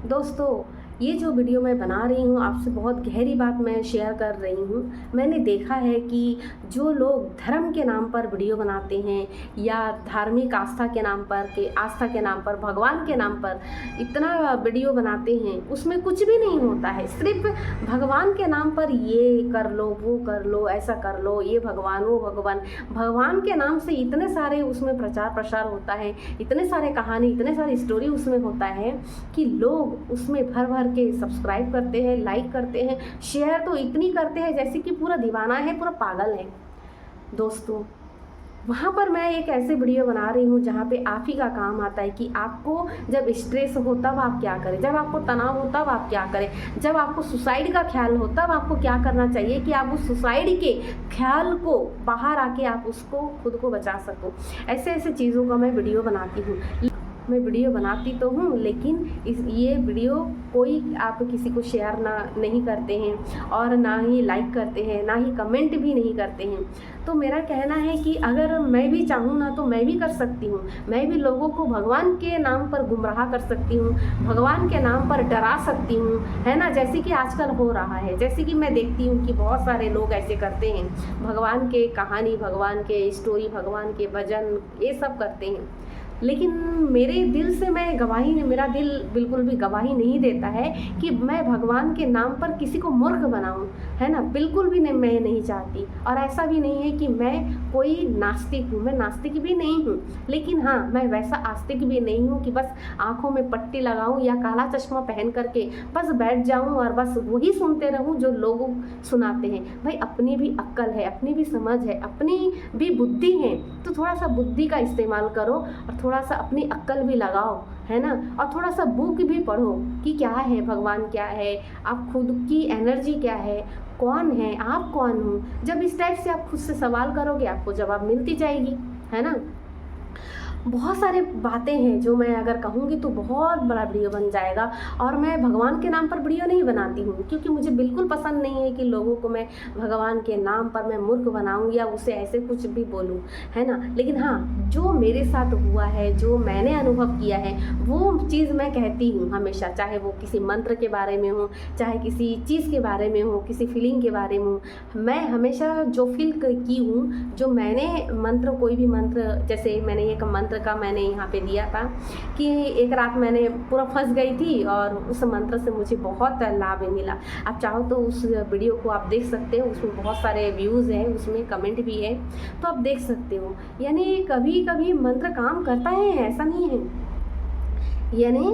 दोस्तों ये जो वीडियो मैं बना रही हूँ आपसे बहुत गहरी बात मैं शेयर कर रही हूँ। मैंने देखा है कि जो लोग धर्म के नाम पर वीडियो बनाते हैं या धार्मिक आस्था के नाम पर भगवान के नाम पर इतना वीडियो बनाते हैं, उसमें कुछ भी नहीं होता है। सिर्फ भगवान के नाम पर ये कर लो, वो कर लो, ऐसा कर लो, ये भगवान, वो भगवान, भगवान के नाम से इतने सारे उसमें प्रचार प्रसार होता है, इतने सारे कहानी, इतने सारी स्टोरी उसमें होता है कि लोग उसमें भर भर के सब्सक्राइब करते हैं, लाइक करते हैं, शेयर तो इतनी करते हैं जैसे कि पूरा दीवाना है, पूरा पागल है। दोस्तों वहाँ पर मैं एक ऐसे वीडियो बना रही हूँ जहाँ पे आप ही का काम आता है कि आपको जब स्ट्रेस हो तब आप क्या करें, जब आपको तनाव हो तब आप क्या करें, जब आपको सुसाइड का ख्याल हो तब आपको क्या करना चाहिए कि आप उस सुसाइड के ख्याल को बाहर आके आप उसको खुद को बचा सको। ऐसे ऐसे चीज़ों का मैं वीडियो बनाती हूँ। मैं वीडियो बनाती तो हूँ लेकिन ये वीडियो कोई आप किसी को शेयर नहीं करते हैं और ना ही लाइक करते हैं, ना ही कमेंट भी नहीं करते हैं। तो मेरा कहना है कि अगर मैं भी चाहूँ ना तो मैं भी कर सकती हूँ। मैं भी लोगों को भगवान के नाम पर गुमराह कर सकती हूँ, भगवान के नाम पर डरा सकती हूँ, है ना। जैसे कि आजकल हो रहा है, जैसे कि मैं देखती हूँ कि बहुत सारे लोग ऐसे करते हैं, भगवान के कहानी, भगवान के स्टोरी, भगवान के भजन, ये सब करते हैं। लेकिन मेरे दिल से मेरा दिल बिल्कुल भी गवाही नहीं देता है कि मैं भगवान के नाम पर किसी को मूर्ख बनाऊं, है ना। बिल्कुल भी नहीं, मैं नहीं चाहती। और ऐसा भी नहीं है कि मैं कोई नास्तिक हूँ, मैं नास्तिक भी नहीं हूँ, लेकिन हाँ मैं वैसा आस्तिक भी नहीं हूँ कि बस आँखों में पट्टी लगाऊँ या काला चश्मा पहन करके बस बैठ जाऊँ और बस वही सुनते रहूँ जो लोग सुनाते हैं। भाई अपनी भी अक्ल है, अपनी भी समझ है, अपनी भी बुद्धि है, तो थोड़ा सा बुद्धि का इस्तेमाल करो और थोड़ा सा अपनी अक्ल भी लगाओ, है ना। और थोड़ा सा बुक भी पढ़ो कि क्या है भगवान, क्या है, आप खुद की एनर्जी क्या है, कौन है आप, कौन हो। जब इस टाइप से आप खुद से सवाल करोगे आपको जवाब मिलती जाएगी, है ना। बहुत सारे बातें हैं जो मैं अगर कहूँगी तो बहुत बड़ा वीडियो बन जाएगा। और मैं भगवान के नाम पर वीडियो नहीं बनाती हूँ क्योंकि मुझे बिल्कुल पसंद नहीं है कि लोगों को मैं भगवान के नाम पर मैं मूर्ख बनाऊँ या उसे ऐसे कुछ भी बोलूँ, है ना। लेकिन हाँ जो मेरे साथ हुआ है, जो मैंने अनुभव किया है, वो चीज़ मैं कहती हूँ हमेशा, चाहे वो किसी मंत्र के बारे में हो, चाहे किसी चीज़ के बारे में हो, किसी फीलिंग के बारे में हो। मैं हमेशा जो फील की हूँ, जो मैंने मंत्र, कोई भी मंत्र, जैसे मैंने एक मंत्र का मैंने यहाँ पे दिया था कि एक रात मैंने पूरा फंस गई थी और उस मंत्र से मुझे बहुत लाभ मिला। आप चाहो तो उस वीडियो को आप देख सकते हो, उसमें बहुत सारे व्यूज़ हैं, उसमें कमेंट भी है, तो आप देख सकते हो। यानी कभी कभी मंत्र काम करता है, ऐसा नहीं है। यानी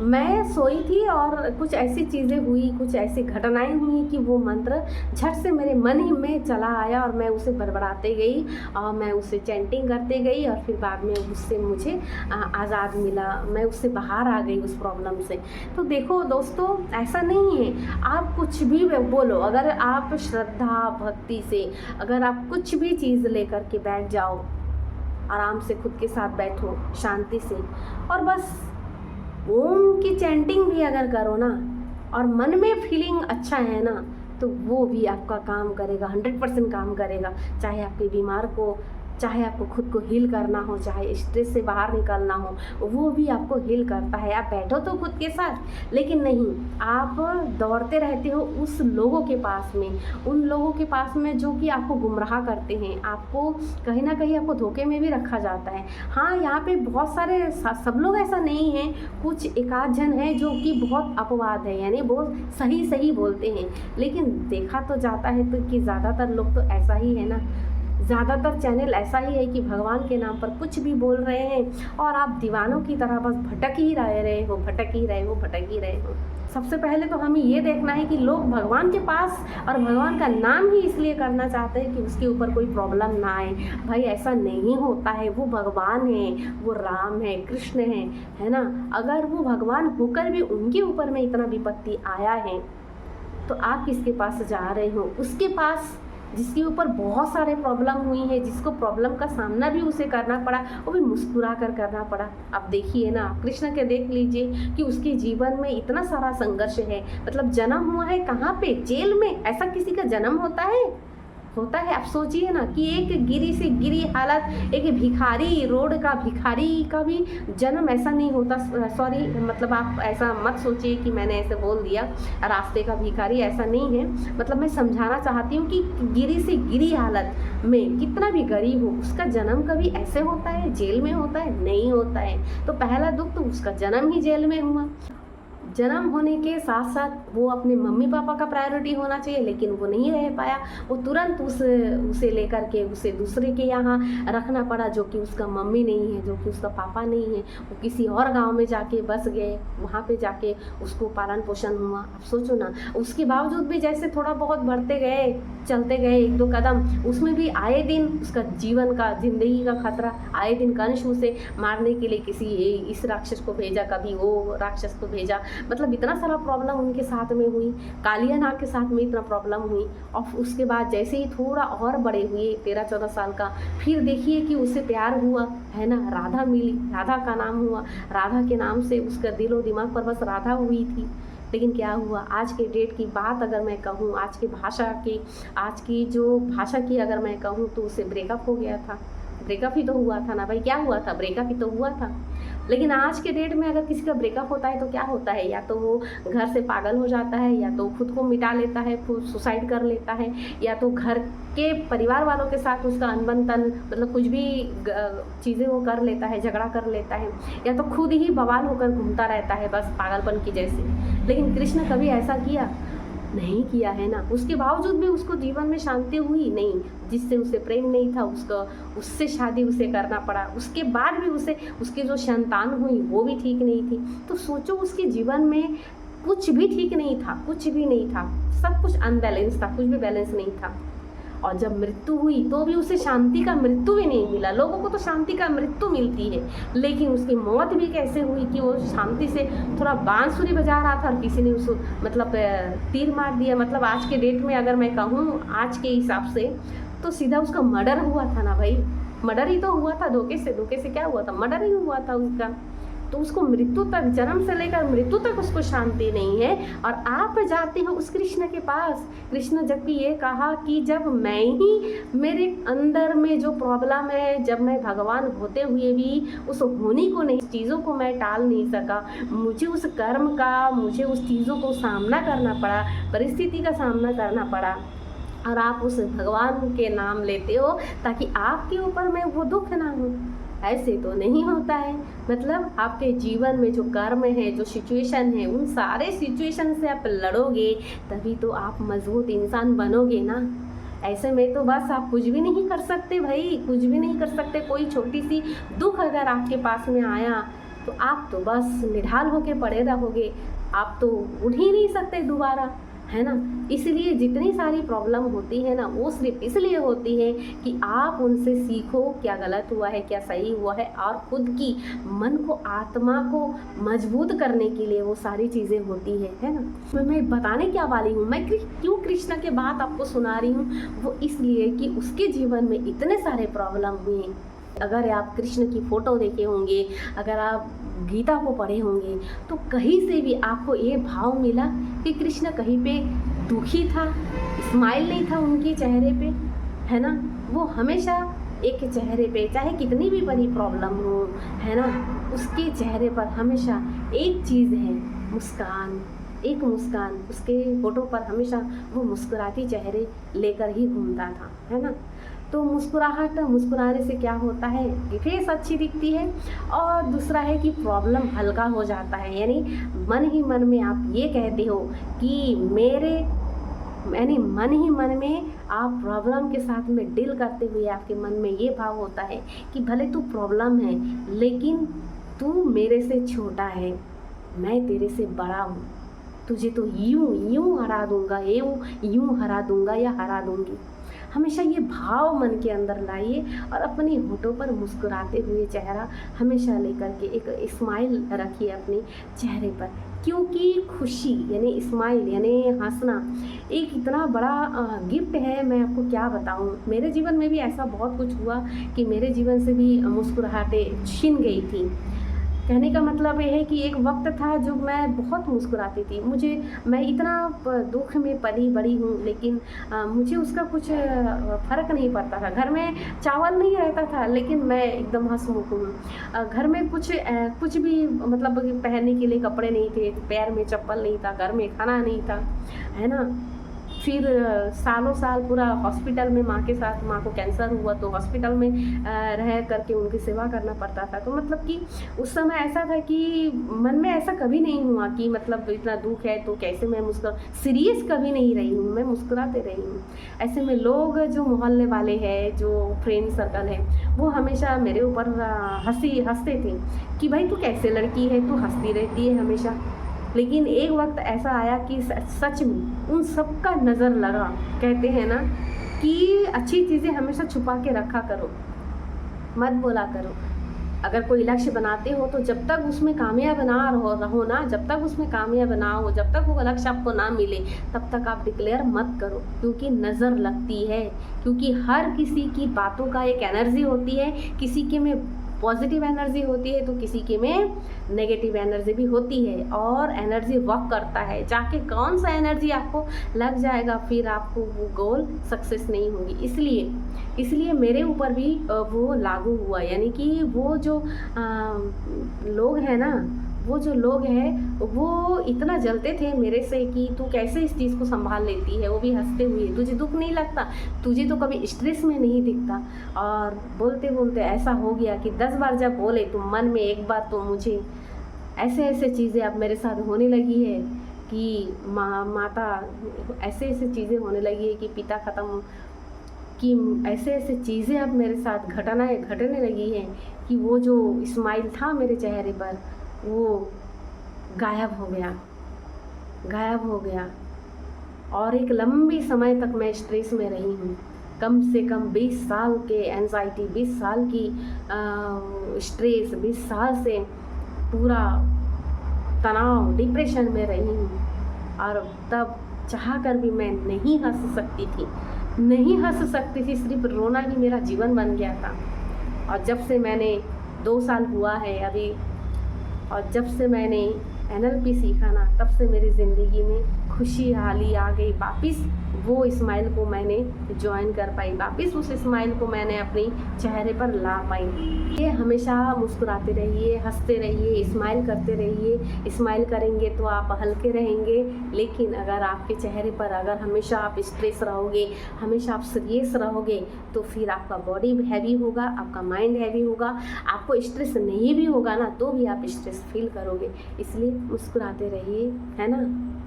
मैं सोई थी और कुछ ऐसी चीज़ें हुई, कुछ ऐसी घटनाएं हुई कि वो मंत्र झट से मेरे मन ही में चला आया और मैं उसे बड़बड़ाते गई और मैं उसे चैंटिंग करते गई और फिर बाद में उससे मुझे आज़ाद मिला, मैं उससे बाहर आ गई उस प्रॉब्लम से। तो देखो दोस्तों ऐसा नहीं है, आप कुछ भी बोलो, अगर आप श्रद्धा भक्ति से अगर आप कुछ भी चीज़ लेकर के बैठ जाओ, आराम से खुद के साथ बैठो शांति से और बस ओम की चैंटिंग भी अगर करो ना और मन में फीलिंग अच्छा है ना, तो वो भी आपका काम करेगा, 100% काम करेगा। चाहे आपके बीमार को, चाहे आपको खुद को हील करना हो, चाहे स्ट्रेस से बाहर निकलना हो, वो भी आपको हील करता है। आप बैठो तो खुद के साथ, लेकिन नहीं, आप दौड़ते रहते हो उस लोगों के पास में, उन लोगों के पास में जो कि आपको गुमराह करते हैं, आपको कहीं ना कहीं आपको धोखे में भी रखा जाता है। हाँ यहाँ पे बहुत सारे, सब लोग ऐसा नहीं हैं, कुछ एकाध जन है जो कि बहुत अपवाद है, यानी बहुत सही सही बोलते हैं, लेकिन देखा तो जाता है तो कि ज़्यादातर लोग तो ऐसा ही है ना। ज़्यादातर चैनल ऐसा ही है कि भगवान के नाम पर कुछ भी बोल रहे हैं और आप दीवानों की तरह बस भटक ही रहे हो। सबसे पहले तो हमें ये देखना है कि लोग भगवान के पास और भगवान का नाम ही इसलिए करना चाहते हैं कि उसके ऊपर कोई प्रॉब्लम ना आए। भाई ऐसा नहीं होता है, वो भगवान है, वो राम है, कृष्ण है ना। अगर वो भगवान होकर भी उनके ऊपर में इतना विपत्ति आया है तो आप किसके पास जा रहे हो? उसके पास जिसके ऊपर बहुत सारे प्रॉब्लम हुई है, जिसको प्रॉब्लम का सामना भी उसे करना पड़ा, वो भी मुस्कुरा कर करना पड़ा। अब देखिए ना, कृष्ण के देख लीजिए कि उसके जीवन में इतना सारा संघर्ष है, मतलब जन्म हुआ है कहाँ पे? जेल में। ऐसा किसी का जन्म होता है? होता है। आप सोचिए ना कि एक गिरी से गिरी हालत, एक भिखारी, रोड का भिखारी का भी जन्म ऐसा नहीं होता। सॉरी, मतलब आप ऐसा मत सोचिए कि मैंने ऐसे बोल दिया, रास्ते का भिखारी, ऐसा नहीं है। मतलब मैं समझाना चाहती हूँ कि गिरी से गिरी हालत में कितना भी गरीब हो, उसका जन्म कभी ऐसे होता है, जेल में होता है? नहीं होता है। तो पहला दुख तो उसका जन्म ही जेल में हुआ। जन्म होने के साथ साथ वो अपने मम्मी पापा का प्रायोरिटी होना चाहिए, लेकिन वो नहीं रह पाया। वो तुरंत उसे लेकर के उसे दूसरे के यहाँ रखना पड़ा, जो कि उसका मम्मी नहीं है, जो कि उसका पापा नहीं है। वो किसी और गांव में जाके बस गए, वहाँ पे जाके उसको पालन पोषण हुआ। अब सोचो ना, उसके बावजूद भी जैसे थोड़ा बहुत बढ़ते गए, चलते गए एक दो कदम, उसमें भी आए दिन उसका जीवन का, जिंदगी का खतरा। आए दिन कंस उसे मारने के लिए किसी इस राक्षस को भेजा, कभी वो राक्षस को भेजा। मतलब इतना सारा प्रॉब्लम उनके साथ में हुई, कालिया नाग के साथ में इतना प्रॉब्लम हुई। और उसके बाद जैसे ही थोड़ा और बड़े हुए, 13-14 साल का, फिर देखिए कि उसे प्यार हुआ, है ना, राधा मिली, राधा का नाम हुआ। राधा के नाम से उसका दिलो दिमाग पर बस राधा हुई थी। लेकिन क्या हुआ, आज के डेट की बात अगर मैं कहूँ, आज की जो भाषा की अगर मैं कहूँ, तो उसे ब्रेकअप हो गया था। ब्रेकअप ही तो हुआ था ना भाई, क्या हुआ था? ब्रेकअप ही तो हुआ था। लेकिन आज के डेट में अगर किसी का ब्रेकअप होता है तो क्या होता है, या तो वो घर से पागल हो जाता है, या तो खुद को मिटा लेता है, सुसाइड कर लेता है, या तो घर के परिवार वालों के साथ उसका अनबन तन, मतलब कुछ भी चीज़ें वो कर लेता है, झगड़ा कर लेता है, या तो खुद ही बवाल होकर घूमता रहता है बस पागलपन की जैसे। लेकिन कृष्ण कभी ऐसा किया नहीं किया, है ना। उसके बावजूद भी उसको जीवन में शांति हुई नहीं। जिससे उसे प्रेम नहीं था, उससे शादी उसे करना पड़ा। उसके बाद भी उसकी जो संतान हुई वो भी ठीक नहीं थी। तो सोचो, उसके जीवन में कुछ भी ठीक नहीं था, कुछ भी नहीं था, सब कुछ अनबैलेंस था, कुछ भी बैलेंस नहीं था। और जब मृत्यु हुई तो भी उसे शांति का मृत्यु भी नहीं मिला। लोगों को तो शांति का मृत्यु मिलती है, लेकिन उसकी मौत भी कैसे हुई कि वो शांति से थोड़ा बांसुरी बजा रहा था और किसी ने उसको मतलब तीर मार दिया। मतलब आज के डेट में अगर मैं कहूँ, आज के हिसाब से तो सीधा उसका मर्डर हुआ था ना भाई। मर्डर ही तो हुआ था, धोखे से क्या हुआ था? मर्डर ही हुआ था उसका। तो उसको मृत्यु तक, जन्म से लेकर मृत्यु तक उसको शांति नहीं है। और आप जाते हो उस कृष्ण के पास। कृष्ण जबकि ये कहा कि जब मैं ही, मेरे अंदर में जो प्रॉब्लम है, जब मैं भगवान होते हुए भी उस होनी को नहीं, चीज़ों को मैं टाल नहीं सका, मुझे उस कर्म का, मुझे उस चीज़ों को सामना करना पड़ा, परिस्थिति का सामना करना पड़ा, और आप उस भगवान के नाम लेते हो ताकि आपके ऊपर में वो दुख ना हो। ऐसे तो नहीं होता है। मतलब आपके जीवन में जो कर्म है, जो सिचुएशन है, उन सारे सिचुएशन से आप लड़ोगे तभी तो आप मजबूत इंसान बनोगे ना। ऐसे में तो बस आप कुछ भी नहीं कर सकते भाई, कुछ भी नहीं कर सकते। कोई छोटी सी दुख अगर आपके पास में आया तो आप तो बस निढाल होके पड़े रहोगे, आप तो उठ ही नहीं सकते दोबारा, है ना। इसलिए जितनी सारी प्रॉब्लम होती है ना, वो सिर्फ इसलिए होती है कि आप उनसे सीखो क्या गलत हुआ है, क्या सही हुआ है, और खुद की मन को, आत्मा को मजबूत करने के लिए वो सारी चीज़ें होती है ना। मैं बताने क्या वाली हूँ, मैं क्यों कृष्ण के बात आपको सुना रही हूँ, वो इसलिए कि उसके जीवन में इतने सारे प्रॉब्लम हुए। अगर आप कृष्ण की फ़ोटो देखे होंगे, अगर आप गीता को पढ़े होंगे, तो कहीं से भी आपको ये भाव मिला कि कृष्ण कहीं पे दुखी था, स्माइल नहीं था उनके चेहरे पे, है ना। वो हमेशा एक चेहरे पे, चाहे कितनी भी बड़ी प्रॉब्लम हो, है ना, उसके चेहरे पर हमेशा एक चीज़ है, मुस्कान। एक मुस्कान, उसके फोटो पर हमेशा वो मुस्कुराती चेहरे लेकर ही घूमता था, है ना। तो मुस्कुराने से क्या होता है कि फेस अच्छी दिखती है, और दूसरा है कि प्रॉब्लम हल्का हो जाता है। यानी मन ही मन में आप ये कहते हो कि मन ही मन में आप प्रॉब्लम के साथ में डील करते हुए आपके मन में ये भाव होता है कि भले तू प्रॉब्लम है, लेकिन तू मेरे से छोटा है, मैं तेरे से बड़ा हूँ, तुझे तो यूं हरा दूंगा, यूं हरा दूंगा या हरा दूंगी। हमेशा ये भाव मन के अंदर लाइए और अपनी होठों पर मुस्कुराते हुए चेहरा हमेशा लेकर के एक स्माइल रखिए अपने चेहरे पर। क्योंकि खुशी यानी स्माइल यानी हंसना एक इतना बड़ा गिफ्ट है, मैं आपको क्या बताऊं। मेरे जीवन में भी ऐसा बहुत कुछ हुआ कि मेरे जीवन से भी मुस्कुराहटें छिन गई थी। कहने का मतलब ये है कि एक वक्त था जो मैं बहुत मुस्कुराती थी। मैं इतना दुख में पली बड़ी हूँ, लेकिन मुझे उसका कुछ फ़र्क नहीं पड़ता था। घर में चावल नहीं रहता था, लेकिन मैं एकदम हँसमुख हूँ। घर में कुछ भी मतलब पहनने के लिए कपड़े नहीं थे, पैर में चप्पल नहीं था, घर में खाना नहीं था, है ना। फिर सालों साल पूरा हॉस्पिटल में माँ के साथ, माँ को कैंसर हुआ तो हॉस्पिटल में रह करके उनकी सेवा करना पड़ता था। तो मतलब कि उस समय ऐसा था कि मन में ऐसा कभी नहीं हुआ कि मतलब इतना दुख है तो कैसे मैं सीरियस कभी नहीं रही हूँ, मैं मुस्कुराते रही हूँ। ऐसे में लोग जो मोहल्ले वाले हैं, जो फ्रेंड सर्कल है, वो हमेशा मेरे ऊपर हंसते थे कि भाई तू कैसे लड़की है, तू हंसती रहती है हमेशा। लेकिन एक वक्त ऐसा आया कि सच में उन सब का नज़र लगा। कहते हैं ना कि अच्छी चीज़ें हमेशा छुपा के रखा करो, मत बोला करो। अगर कोई लक्ष्य बनाते हो तो जब तक उसमें कामयाब ना रहो ना, जब तक उसमें कामयाब ना हो, जब तक वो लक्ष्य आपको ना मिले, तब तक आप डिक्लेयर मत करो, क्योंकि नज़र लगती है। क्योंकि हर किसी की बातों का एक एनर्जी होती है, किसी के में पॉजिटिव एनर्जी होती है तो किसी के में नेगेटिव एनर्जी भी होती है, और एनर्जी वर्क करता है। जाके कौन सा एनर्जी आपको लग जाएगा, फिर आपको वो गोल सक्सेस नहीं होगी। इसलिए मेरे ऊपर भी वो लागू हुआ। यानी कि वो जो लोग हैं वो इतना जलते थे मेरे से कि तू कैसे इस चीज़ को संभाल लेती है, वो भी हंसते हुए, तुझे दुख नहीं लगता, तुझे तो कभी स्ट्रेस में नहीं दिखता। और बोलते बोलते ऐसा हो गया कि 10 बार जब बोले तो मन में एक बार तो मुझे ऐसे चीज़ें अब मेरे साथ होने लगी है कि माता ऐसे चीज़ें होने लगी है कि पिता ख़त्म, कि ऐसे चीज़ें अब मेरे साथ घटने लगी हैं कि वो जो स्माइल था मेरे चेहरे पर वो गायब हो गया। और एक लंबी समय तक मैं स्ट्रेस में रही हूँ। कम से कम 20 साल के एंजाइटी, 20 साल की स्ट्रेस, 20 साल से पूरा तनाव, डिप्रेशन में रही हूँ। और तब चाह कर भी मैं नहीं हंस सकती थी, सिर्फ रोना ही मेरा जीवन बन गया था। और जब से मैंने 2 साल हुआ है अभी, और जब से मैंने NLP सीखा ना, तब से मेरी ज़िंदगी में खुशहाली आ गई। वापस वो स्माइल को मैंने ज्वाइन कर पाई, वापस उस स्माइल को मैंने अपने चेहरे पर ला पाई। ये हमेशा मुस्कुराते रहिए, हंसते रहिए, स्माइल करते रहिए। स्माइल करेंगे तो आप हल्के रहेंगे, लेकिन अगर आपके चेहरे पर अगर हमेशा आप स्ट्रेस रहोगे, हमेशा आप सीरियस रहोगे, तो फिर आपका बॉडी हैवी होगा, आपका माइंड हैवी होगा। आपको स्ट्रेस नहीं भी होगा ना, तो भी आप स्ट्रेस फील करोगे। इसलिए मुस्कुराते रहिए, है ना,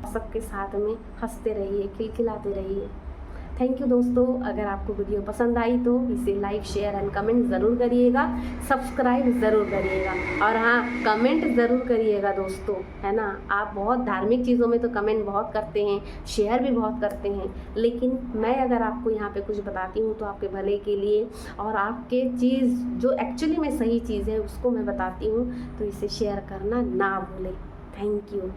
सबके साथ में हंसते रहिए, खिलखिलाते रहिए। थैंक यू दोस्तों। अगर आपको वीडियो पसंद आई तो इसे लाइक, शेयर एंड कमेंट ज़रूर करिएगा, सब्सक्राइब ज़रूर करिएगा, और हाँ, कमेंट ज़रूर करिएगा दोस्तों, है ना। आप बहुत धार्मिक चीज़ों में तो कमेंट बहुत करते हैं, शेयर भी बहुत करते हैं, लेकिन मैं अगर आपको यहाँ पे कुछ बताती हूँ तो आपके भले के लिए, और आपके चीज़ जो एक्चुअली में सही चीज़ है उसको मैं बताती हूँ, तो इसे शेयर करना ना भूलें। Thank you.